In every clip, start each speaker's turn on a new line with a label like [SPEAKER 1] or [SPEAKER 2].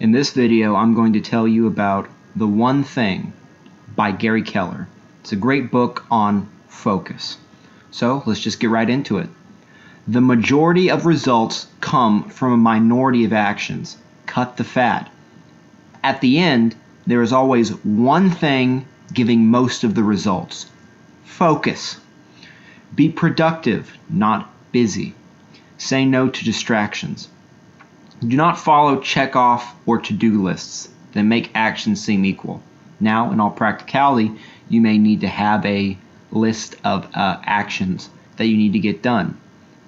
[SPEAKER 1] In this video, I'm going to tell you about The One Thing by Gary Keller. It's a great book on focus. So let's just get right into it. The majority of results come from a minority of actions. Cut the fat. At the end, there is always one thing giving most of the results. Focus. Be productive, not busy. Say no to distractions. Do not follow check-off or to-do lists that make actions seem equal. Now, in all practicality, you may need to have a list of actions that you need to get done.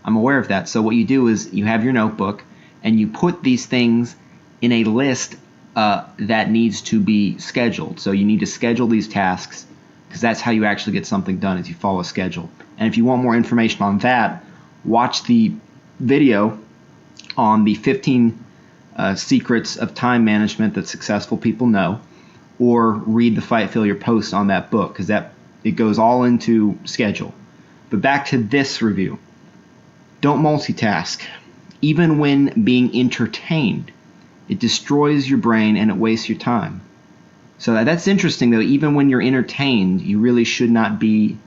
[SPEAKER 1] I'm aware of that. So what you do is you have your notebook and you put these things in a list that needs to be scheduled. So you need to schedule these tasks because that's how you actually get something done, is you follow a schedule. And if you want more information on that, watch the video on the 15 secrets of time management that successful people know, or read the Fight Failure post on that book, because it goes all into schedule. But back to this review. Don't multitask. Even when being entertained, it destroys your brain and it wastes your time. So that's interesting, though. Even when you're entertained, you really should not be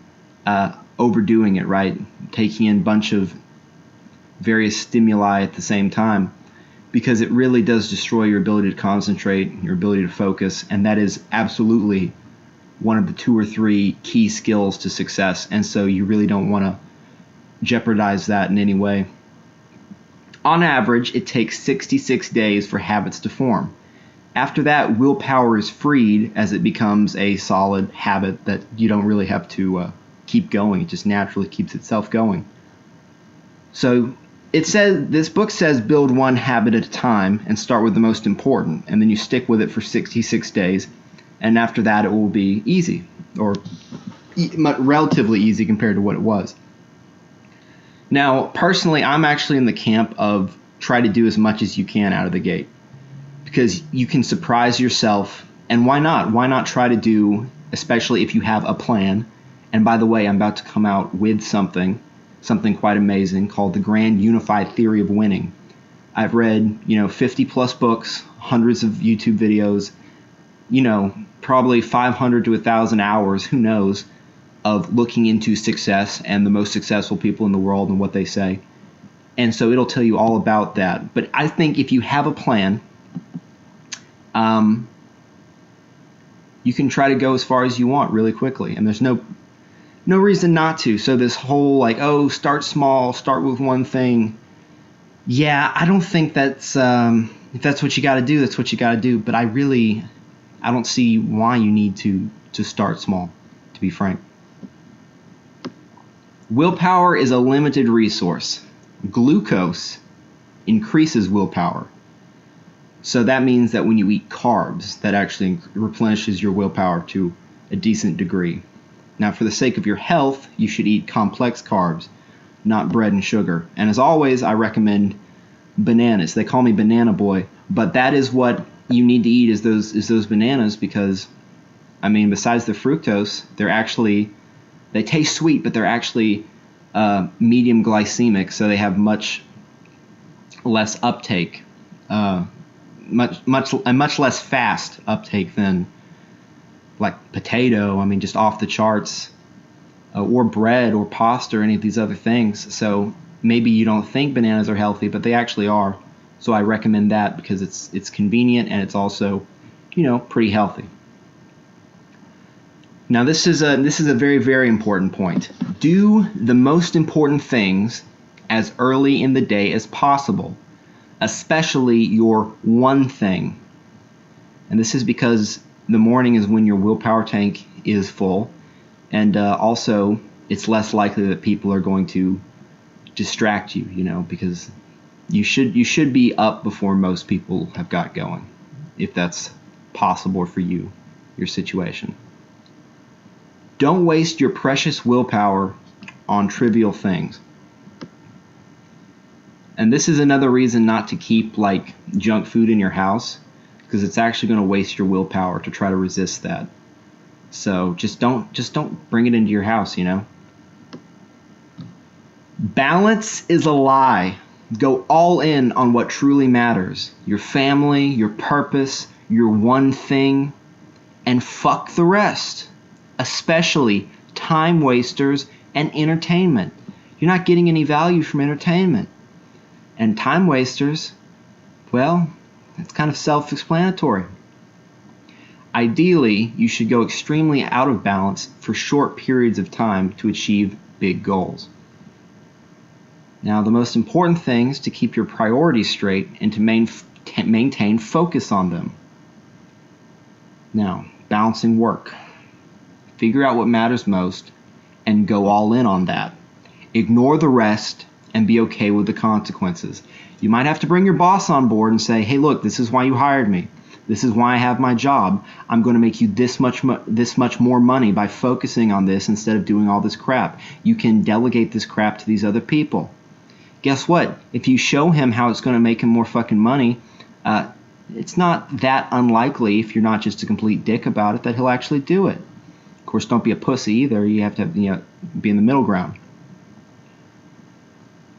[SPEAKER 1] overdoing it, right? Taking in a bunch of various stimuli at the same time, because it really does destroy your ability to concentrate, your ability to focus, and that is absolutely one of the 2 or 3 key skills to success, and so you really don't want to jeopardize that in any way. On average, it takes 66 days for habits to form. After that, willpower is freed as it becomes a solid habit that you don't really have to keep going. It just naturally keeps itself going. So this book says build one habit at a time and start with the most important, and then you stick with it for 66 days, and after that it will be easy, or relatively easy compared to what it was. Now, personally, I'm actually in the camp of try to do as much as you can out of the gate, because you can surprise yourself, and why not? Why not try to do, especially if you have a plan? And by the way, I'm about to come out with something quite amazing called The Grand Unified Theory of Winning. I've read, 50 plus books, hundreds of YouTube videos, probably 500 to 1,000 hours, who knows, of looking into success and the most successful people in the world and what they say. And so it'll tell you all about that. But I think if you have a plan, you can try to go as far as you want really quickly. And there's no reason not to. So this whole start small, start with one thing. Yeah, I don't think that's if that's what you got to do, that's what you got to do. But I don't see why you need to start small, to be frank. Willpower is a limited resource. Glucose increases willpower. So that means that when you eat carbs, that actually replenishes your willpower to a decent degree. Now, for the sake of your health, you should eat complex carbs, not bread and sugar. And as always, I recommend bananas. They call me Banana Boy, but that is what you need to eat is those bananas, because, besides the fructose, they taste sweet, but they're actually medium glycemic, so they have much less uptake, much less fast uptake than like potato, just off the charts, or bread or pasta or any of these other things. So maybe you don't think bananas are healthy, but they actually are. So I recommend that because it's convenient and it's also, pretty healthy. Now this is a very, very important point. Do the most important things as early in the day as possible, especially your one thing. And this is because the morning is when your willpower tank is full, and also it's less likely that people are going to distract you, because you should be up before most people have got going, if that's possible for you, your situation. Don't waste your precious willpower on trivial things. And this is another reason not to keep junk food in your house, because it's actually going to waste your willpower to try to resist that. So just don't bring it into your house, Balance is a lie. Go all in on what truly matters, your family, your purpose, your one thing, and fuck the rest, especially time wasters and entertainment. You're not getting any value from entertainment. And time wasters, well, it's kind of self-explanatory. Ideally, you should go extremely out of balance for short periods of time to achieve big goals. Now, the most important thing is to keep your priorities straight and to maintain focus on them. Now, balancing work. Figure out what matters most and go all in on that. Ignore the rest and be okay with the consequences. You might have to bring your boss on board and say, hey, look, this is why you hired me. This is why I have my job. I'm going to make you this much more money by focusing on this instead of doing all this crap. You can delegate this crap to these other people. Guess what? If you show him how it's going to make him more fucking money, it's not that unlikely, if you're not just a complete dick about it, that he'll actually do it. Of course, don't be a pussy either. You have to be in the middle ground.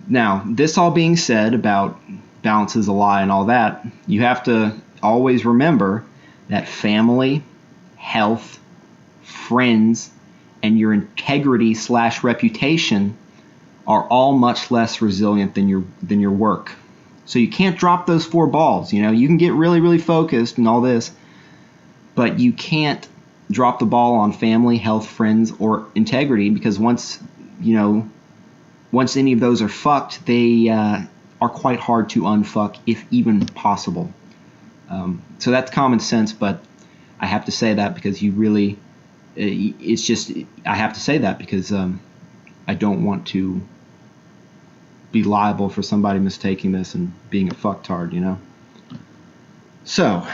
[SPEAKER 1] Now, this all being said about balance is a lie and all that, you have to always remember that family, health, friends, and your integrity/reputation are all much less resilient than your work. So you can't drop those 4 balls. You can get really, really focused and all this, but you can't drop the ball on family, health, friends, or integrity, because once any of those are fucked, they are quite hard to unfuck, if even possible. So that's common sense, but I have to say that because I have to say that because I don't want to be liable for somebody mistaking this and being a fucktard, So,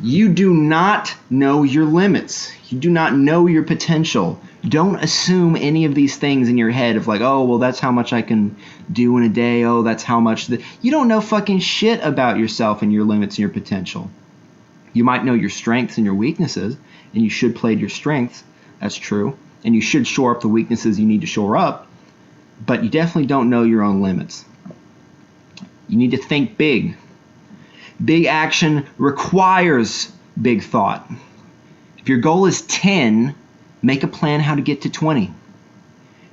[SPEAKER 1] you do not know your limits. You do not know your potential. Don't assume any of these things in your head of like, oh, well, that's how much I can do in a day. Oh, that's how much. You don't know fucking shit about yourself and your limits and your potential. You might know your strengths and your weaknesses, and you should play to your strengths. That's true. And you should shore up the weaknesses you need to shore up, but you definitely don't know your own limits. You need to think big. Big action requires big thought. If your goal is 10, make a plan how to get to 20.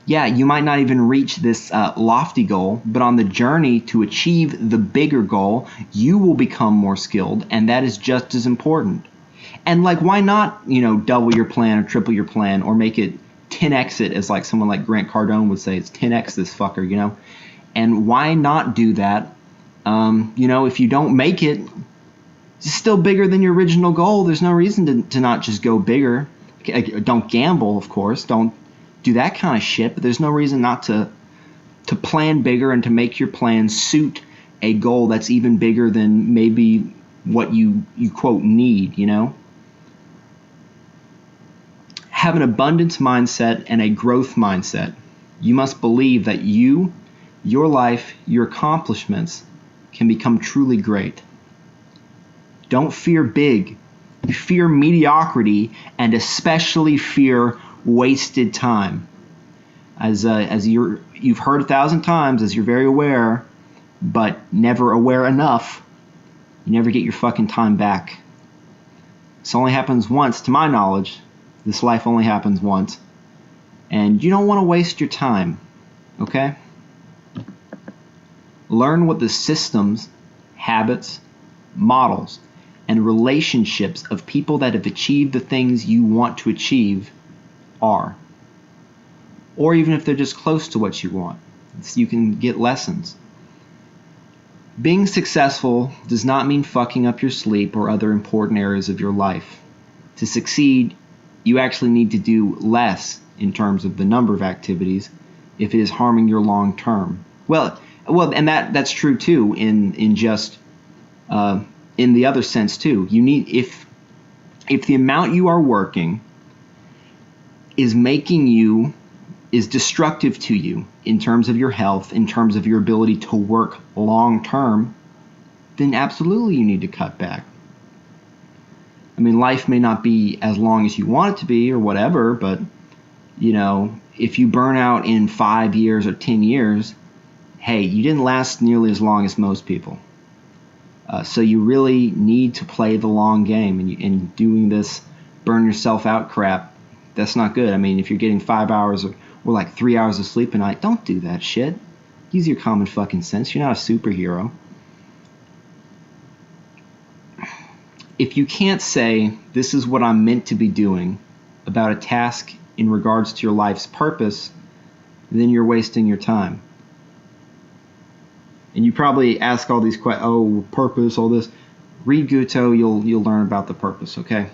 [SPEAKER 1] Yeah, you might not even reach this lofty goal, but on the journey to achieve the bigger goal, you will become more skilled, and that is just as important. And why not, double your plan or triple your plan or make it 10x it, as someone like Grant Cardone would say, it's 10x this fucker, And why not do that? If you don't make it, it's still bigger than your original goal. There's no reason to not just go bigger. Don't gamble, of course. Don't do that kind of shit, but there's no reason not to plan bigger and to make your plan suit a goal that's even bigger than maybe what you quote need, Have an abundance mindset and a growth mindset. You must believe that you, your life, your accomplishments can become truly great. Don't fear big. Fear mediocrity, and especially fear wasted time. As you've heard 1,000 times, as you're very aware, but never aware enough, you never get your fucking time back. This only happens once, to my knowledge. This life only happens once. And you don't want to waste your time, okay? Learn what the systems, habits, models, and relationships of people that have achieved the things you want to achieve are. Or even if they're just close to what you want, you can get lessons. Being successful does not mean fucking up your sleep or other important areas of your life. To succeed, you actually need to do less in terms of the number of activities if it is harming your long term. Well, and that's true too in just in the other sense too. You need if the amount you are working is destructive to you in terms of your health, in terms of your ability to work long term, then absolutely you need to cut back. I mean, life may not be as long as you want it to be or whatever, but if you burn out in 5 years or 10 years, hey, you didn't last nearly as long as most people. So you really need to play the long game, and doing this burn yourself out crap, that's not good. I mean, if you're getting 5 hours or like 3 hours of sleep a night, don't do that shit. Use your common fucking sense. You're not a superhero. If you can't say, this is what I'm meant to be doing about a task in regards to your life's purpose, then you're wasting your time. And you probably ask all these questions, oh, purpose, all this. Read Guto, you'll learn about the purpose, okay?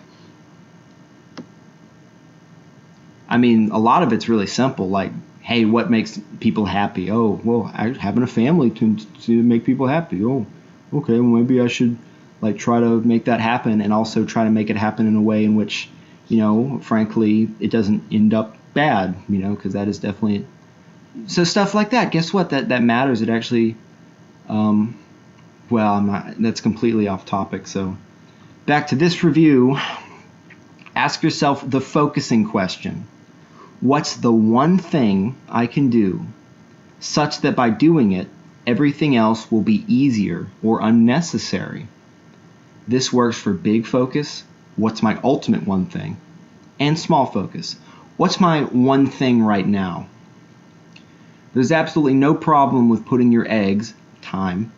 [SPEAKER 1] I mean, a lot of it's really simple, like, hey, what makes people happy? Oh, well, having a family to make people happy. Oh, okay, well, maybe I should like try to make that happen, and also try to make it happen in a way in which, frankly, it doesn't end up bad, because that is definitely, so stuff like that. Guess what? That matters. It actually, that's completely off topic. So back to this review. Ask yourself the focusing question. What's the one thing I can do such that by doing it, everything else will be easier or unnecessary? This works for big focus, what's my ultimate one thing, and small focus, what's my one thing right now? There's absolutely no problem with putting your eggs, time,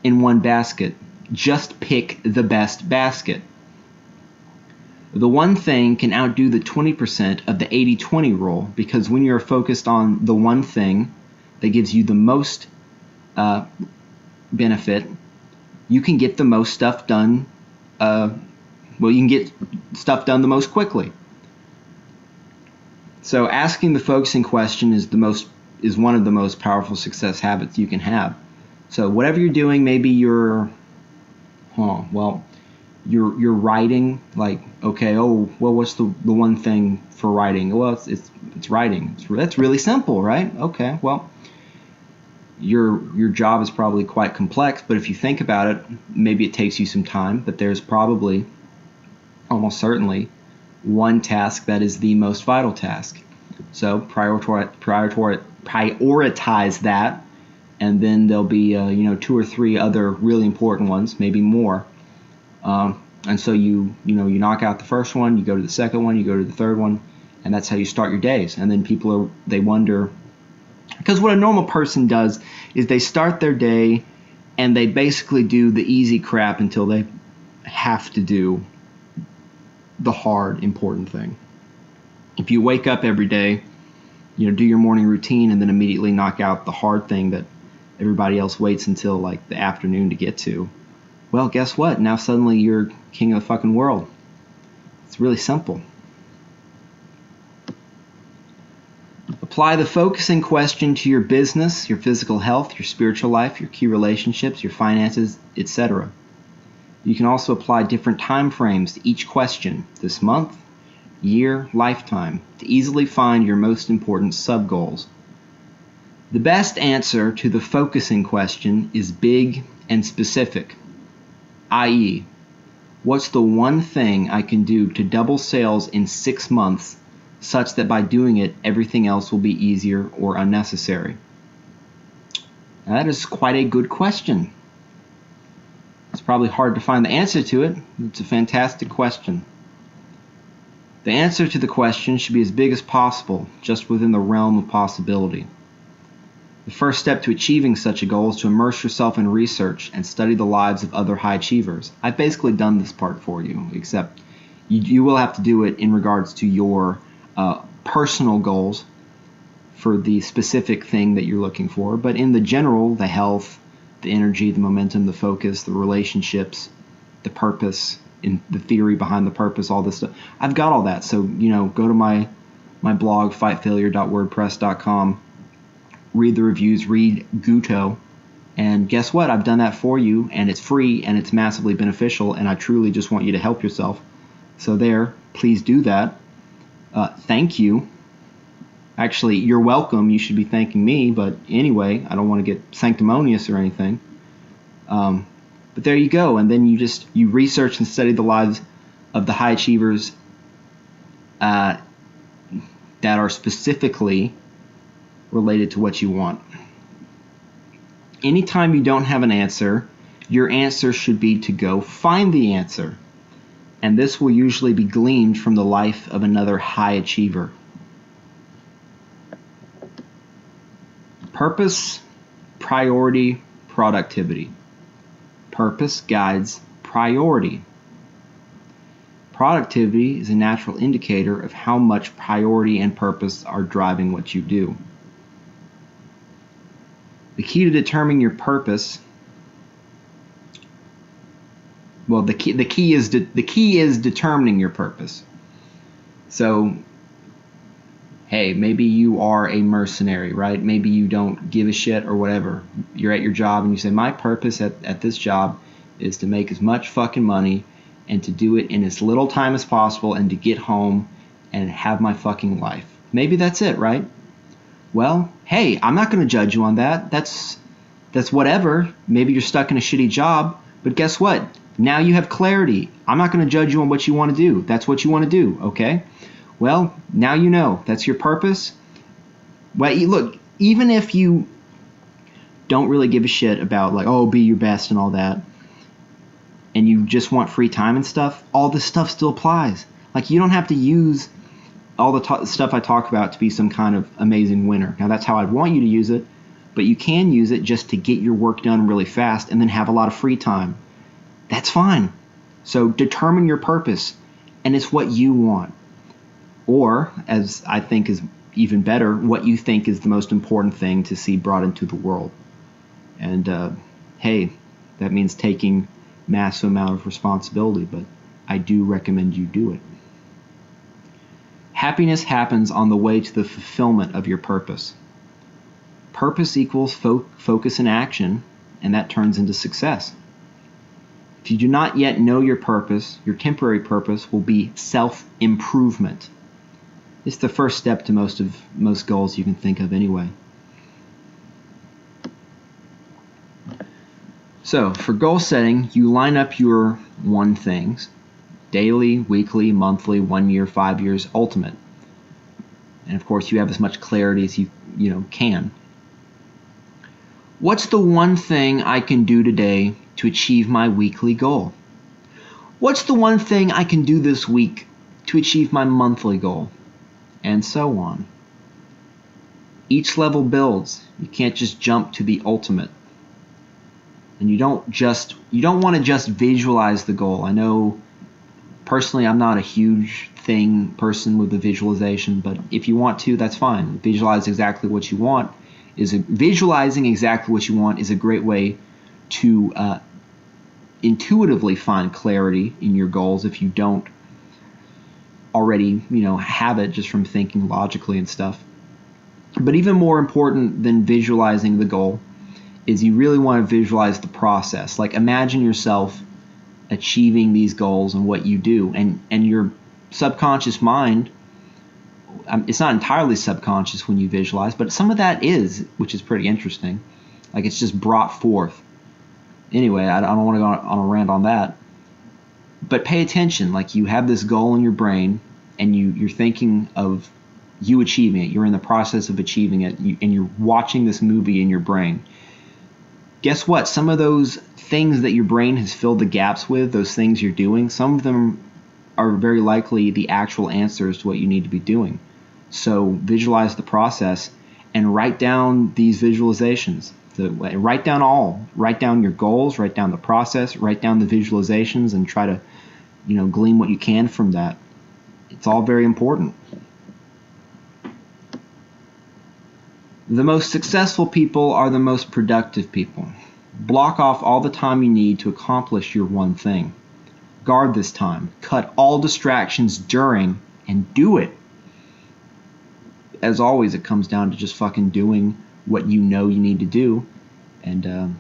[SPEAKER 1] in one basket. Just pick the best basket. The one thing can outdo the 20% of the 80-20 rule, because when you're focused on the one thing that gives you the most benefit, you can get the most stuff done. You can get stuff done the most quickly. So asking the focusing question is one of the most powerful success habits you can have. So whatever you're doing, maybe you're writing, like, okay, what's the one thing for writing? Well, it's writing. That's really simple, right? Okay, well, your job is probably quite complex, but if you think about it, maybe it takes you some time, but there's probably, almost certainly, one task that is the most vital task. So prioritize that, and then there'll be 2 or 3 other really important ones, maybe more. And so you knock out the first one, you go to the second one, you go to the third one, and that's how you start your days. And then they wonder, because what a normal person does is they start their day and they basically do the easy crap until they have to do the hard, important thing. If you wake up every day, do your morning routine and then immediately knock out the hard thing that everybody else waits until like the afternoon to get to, well, guess what? Now suddenly you're king of the fucking world. It's really simple. Apply the focusing question to your business, your physical health, your spiritual life, your key relationships, your finances, etc. You can also apply different time frames to each question, this month, year, lifetime, to easily find your most important sub-goals. The best answer to the focusing question is big and specific, i.e., what's the one thing I can do to double sales in 6 months such that by doing it, everything else will be easier or unnecessary? Now, that is quite a good question. It's probably hard to find the answer to it. It's a fantastic question. The answer to the question should be as big as possible, just within the realm of possibility. The first step to achieving such a goal is to immerse yourself in research and study the lives of other high achievers. I've basically done this part for you, except you will have to do it in regards to your personal goals for the specific thing that you're looking for. But in the general, the health, the energy, the momentum, the focus, the relationships, the purpose, in the theory behind the purpose, all this stuff, I've got all that. So, go to my blog, fightfailure.wordpress.com, read the reviews, read Guto, and guess what? I've done that for you, and it's free, and it's massively beneficial, and I truly just want you to help yourself. So there, please do that. Thank you. Actually, you're welcome. You should be thanking me, but anyway, I don't want to get sanctimonious or anything. But there you go, and then you research and study the lives of the high achievers that are specifically related to what you want. Anytime you don't have an answer, your answer should be to go find the answer. And this will usually be gleaned from the life of another high achiever. Purpose, priority, productivity. Purpose guides priority. Productivity is a natural indicator of how much priority and purpose are driving what you do. The key to determining your purpose, well, the key is determining your purpose. So, hey, maybe you are a mercenary, right? Maybe you don't give a shit or whatever. You're at your job and you say, my purpose at this job is to make as much fucking money and to do it in as little time as possible and to get home and have my fucking life. Maybe that's it, right? Well, hey, I'm not going to judge you on that. That's whatever. Maybe you're stuck in a shitty job, but guess what? Now you have clarity. I'm not going to judge you on what you want to do. That's what you want to do, okay? Well, now you know. That's your purpose. Well, look, even if you don't really give a shit about, like, oh, be your best and all that, and you just want free time and stuff, all this stuff still applies. Like, you don't have to use all the stuff I talk about to be some kind of amazing winner. Now, that's how I'd want you to use it, but you can use it just to get your work done really fast and then have a lot of free time. That's fine. So determine your purpose, and it's what you want. Or, as I think is even better, what you think is the most important thing to see brought into the world. And, hey, that means taking massive amount of responsibility, but I do recommend you do it. Happiness happens on the way to the fulfillment of your purpose. Purpose equals focus and action, and that turns into success. If you do not yet know your purpose, your temporary purpose will be self-improvement. It's the first step to most goals you can think of anyway. So, for goal setting, you line up your one things: daily, weekly, monthly, 1 year, 5 years, ultimate. And of course, you have as much clarity as you can. What's the one thing I can do today to achieve my weekly goal? What's the one thing I can do this week to achieve my monthly goal? And so on. Each level builds. You can't just jump to the ultimate. And you don't want to just visualize the goal. I know personally I'm not a huge person with the visualization, but if you want to, that's fine. Visualizing exactly what you want is a great way to intuitively find clarity in your goals if you don't already have it just from thinking logically and stuff. But even more important than visualizing the goal is you really want to visualize the process. Like, imagine yourself achieving these goals and what you do, and your subconscious mind, it's not entirely subconscious when you visualize, but some of that is, which is pretty interesting. Like, it's just brought forth. Anyway, I don't want to go on a rant on that, but pay attention. Like, you have this goal in your brain and you're thinking of you achieving it. You're in the process of achieving it, and you're watching this movie in your brain. Guess what? Some of those things that your brain has filled the gaps with, those things you're doing, some of them are very likely the actual answers to what you need to be doing. So visualize the process and write down these visualizations. Write down your goals, write down the process, write down the visualizations, and try to glean what you can from that. It's all very important. The most successful people are the most productive people. Block off all the time you need to accomplish your one thing. Guard this time. Cut all distractions during and do it. As always, it comes down to just fucking doing what you know you need to do. And,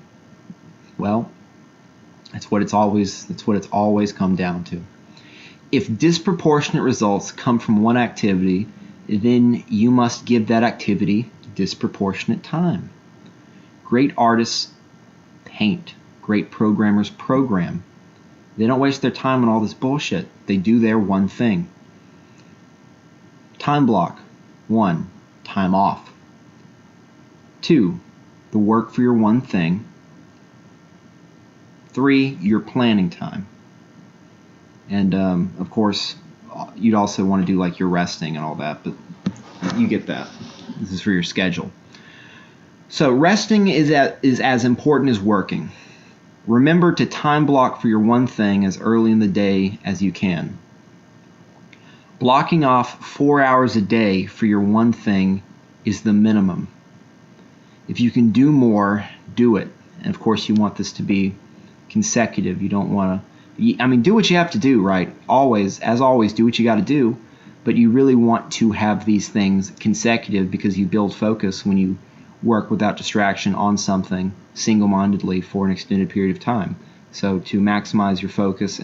[SPEAKER 1] well, that's what it's always come down to. If disproportionate results come from one activity, then you must give that activity disproportionate time. Great artists paint. Great programmers program. They don't waste their time on all this bullshit. They do their one thing. Time block. 1. Time off. 2. the work for your one thing. 3, your planning time. And of course, you'd also want to do like your resting and all that, but you get that. This is for your schedule. So resting is as important as working. Remember to time block for your one thing as early in the day as you can. Blocking off 4 hours a day for your one thing is the minimum. If you can do more, do it. And of course, you want this to be consecutive. You don't want to, do what you have to do, right? Always, do what you got to do. But you really want to have these things consecutive because you build focus when you work without distraction on something single-mindedly for an extended period of time. So to maximize your focus,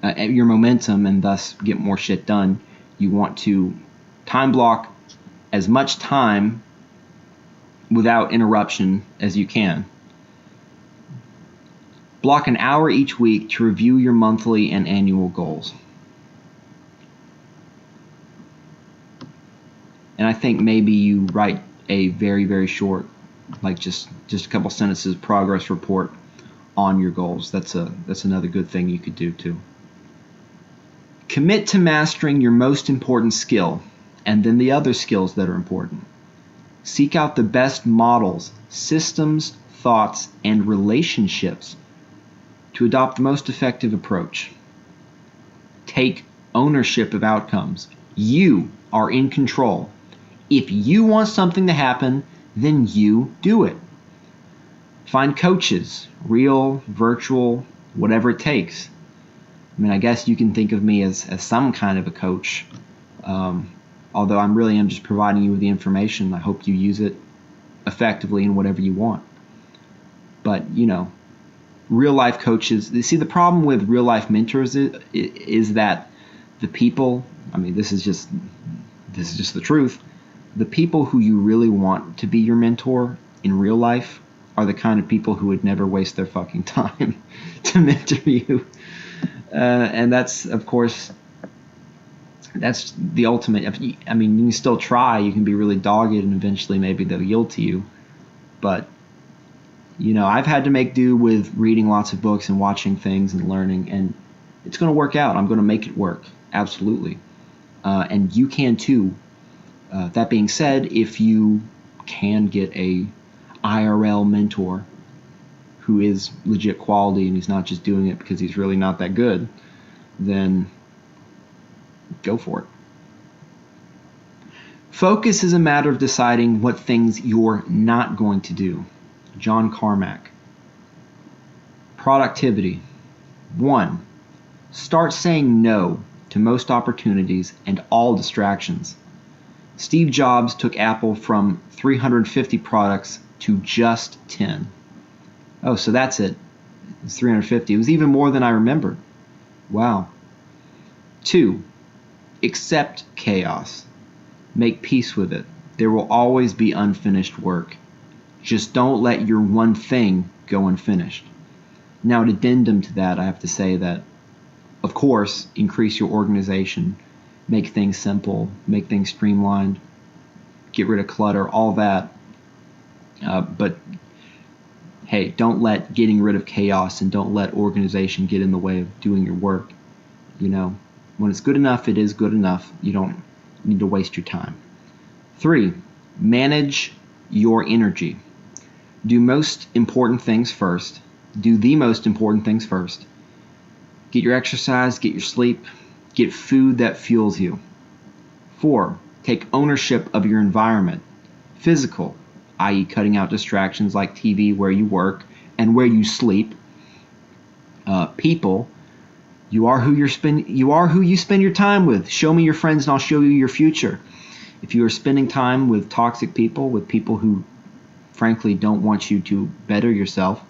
[SPEAKER 1] your momentum, and thus get more shit done, you want to time block as much time without interruption as you can. Block an hour each week to review your monthly and annual goals. And I think maybe you write a very, very short, like just a couple sentences progress report on your goals. That's another good thing you could do too. Commit to mastering your most important skill and then the other skills that are important. Seek out the best models, systems, thoughts, and relationships to adopt the most effective approach. Take ownership of outcomes. You are in control. If you want something to happen, then you do it. Find coaches, real, virtual, whatever it takes. I guess you can think of me as some kind of a coach, although I really am just providing you with the information. I hope you use it effectively in whatever you want. But, real life coaches, see, the problem with real life mentors is that the people, this is just the truth. The people who you really want to be your mentor in real life are the kind of people who would never waste their fucking time to mentor you. And that's, of course, that's the ultimate. You can still try. You can be really dogged, and eventually maybe they'll yield to you. But, I've had to make do with reading lots of books and watching things and learning, and it's going to work out. I'm going to make it work. Absolutely. And you can too. That being said, if you can get a IRL mentor who is legit quality and he's not just doing it because he's really not that good, then go for it. Focus is a matter of deciding what things you're not going to do. John Carmack. Productivity. 1. Start saying no to most opportunities and all distractions. Steve Jobs took Apple from 350 products to just 10. Oh, so that's it. It's 350. It was even more than I remembered. Wow. 2. Accept chaos. Make peace with it. There will always be unfinished work. Just don't let your one thing go unfinished. Now, an addendum to that, I have to say that, of course, increase your organization. Make things simple, make things streamlined, get rid of clutter, all that. But hey, don't let getting rid of chaos and don't let organization get in the way of doing your work. When it's good enough, it is good enough. You don't need to waste your time. 3, manage your energy. Do the most important things first. Get your exercise, get your sleep, get food that fuels you. 4, take ownership of your environment. Physical, i.e. cutting out distractions like TV where you work and where you sleep. People, you are who you spend your time with. Show me your friends and I'll show you your future. If you are spending time with toxic people, with people who frankly don't want you to better yourself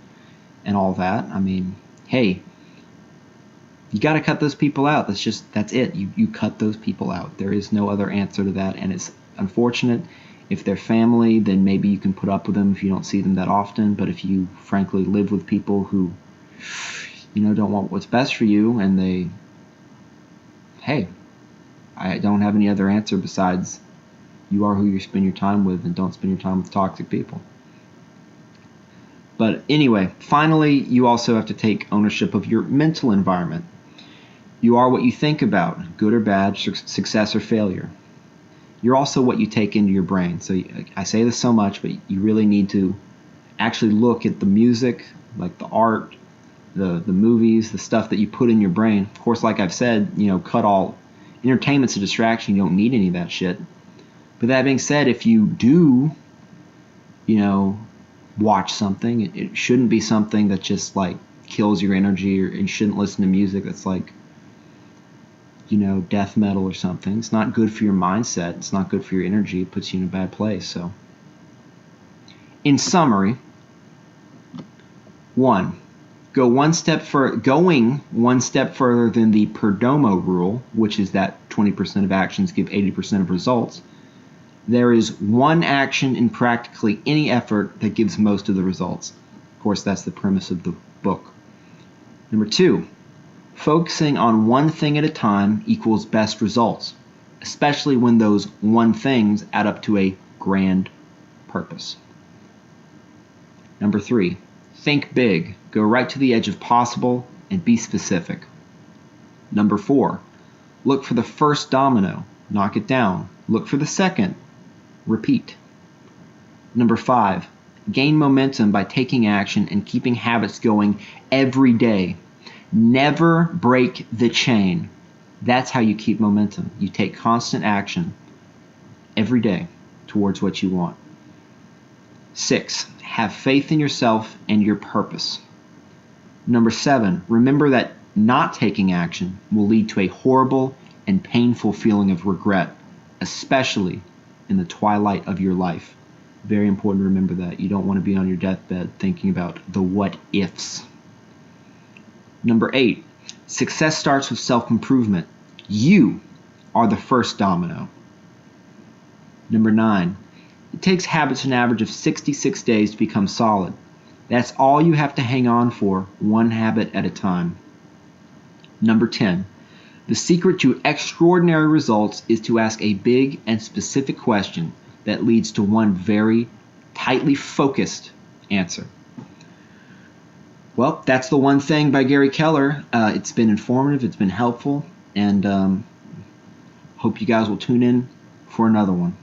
[SPEAKER 1] and all that, hey, you got to cut those people out. That's it. You cut those people out. There is no other answer to that, and it's unfortunate. If they're family, then maybe you can put up with them if you don't see them that often. But if you frankly live with people who, don't want what's best for you, and I don't have any other answer besides you are who you spend your time with, and don't spend your time with toxic people. But anyway, finally, you also have to take ownership of your mental environment. You are what you think about, good or bad, success or failure. You're also what you take into your brain. So I say this so much, but you really need to actually look at the music, like the art, the movies, the stuff that you put in your brain. Of course, like I've said, cut all entertainment's a distraction. You don't need any of that shit. But that being said, if you do, watch something, it shouldn't be something that just like kills your energy, or you shouldn't listen to music that's like, death metal or something. It's not good for your mindset. It's not good for your energy. It puts you in a bad place. So, in summary, 1. Going one step further than the Perdomo rule, which is that 20% of actions give 80% of results. There is one action in practically any effort that gives most of the results. Of course, that's the premise of the book. Number 2, focusing on one thing at a time equals best results, especially when those one things add up to a grand purpose. Number 3, think big, go right to the edge of possible, and be specific. Number 4, look for the first domino, knock it down. Look for the second, repeat. Number 5, gain momentum by taking action and keeping habits going every day. Never break the chain. That's how you keep momentum. You take constant action every day towards what you want. 6, have faith in yourself and your purpose. Number 7, remember that not taking action will lead to a horrible and painful feeling of regret, especially in the twilight of your life. Very important to remember that. You don't want to be on your deathbed thinking about the what ifs. Number 8, success starts with self-improvement. You are the first domino. Number 9, it takes habits an average of 66 days to become solid. That's all you have to hang on for, one habit at a time. Number 10, the secret to extraordinary results is to ask a big and specific question that leads to one very tightly focused answer. Well, that's The One Thing by Gary Keller. It's been informative, it's been helpful, and hope you guys will tune in for another one.